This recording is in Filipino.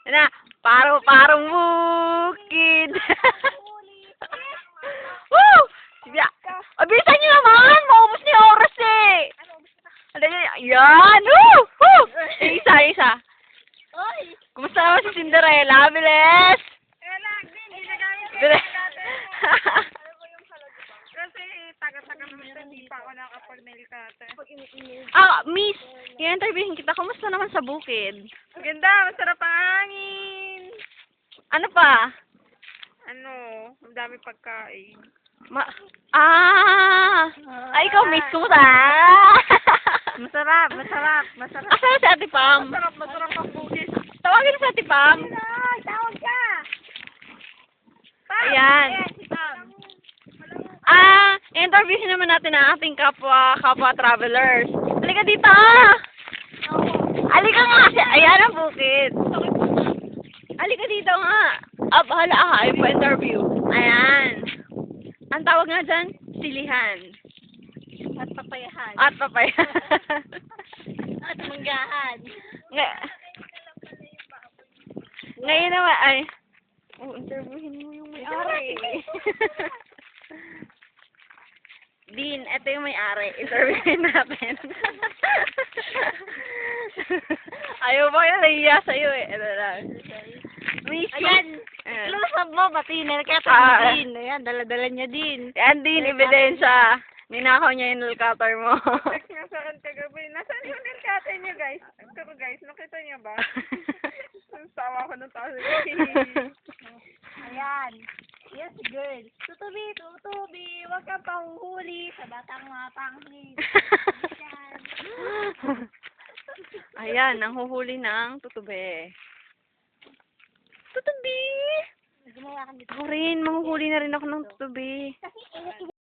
Na, parang bukid. Woo! Ya. Bilisan niyo naman! Maubos na yung oras eh! Yan! Woo! Woo! Isa. Oy! Kumusta naman si Cinderella? Bilis! Bilis! Kasi taga-taga naman hindi pa ako nakapag-nail cutter. Miss! I-interviewin kita. Kumusta naman sa bukid? Ganda, masarap ang hangin. Ano pa? Ano, ang dami pagkain. Ay, ikaw, miss. Kumusta? Masarap. Asan si Ate Pam? Masarap ang bukid. Tawagin si Ate Pam. Tawag ka! Ayan. Si Pam. Interviewin naman natin ang ating kapwa travelers. Halika dito! Halika nga! Ayan ang bukid. Halika dito nga. Bahala ka. Ay po interview. Ayan. Ang tawag nga dyan, silihan. At papayahan. At papayan. At manggahan. Ngayon naman, ay. Interviewin mo yung may-ari. Dean, ito yung may-ari. Interviewin natin. Ayaw ba yung nahiya sa'yo eh. Ito lang. Ayan. Close up mo, patinir. Kaya Dean. Ayan, dala-dala niya din. Yan din, ebidensya. Ninakaw niya yung nail cutter mo. Text nga sa akin kagabi. Nasaan yung nail cutter niyo, guys? Pero guys, nakita niyo ba? Sawa ko ng tao. Ayan. Yes, girl. Tutubi. Huwag kang pahuhuli sa batang mapanghin. Ayan, ang huhuli ng tutube. Tutubi! Gumawa ka dito. Ako rin, manghuhuli na rin ako ng tutubi. Kasi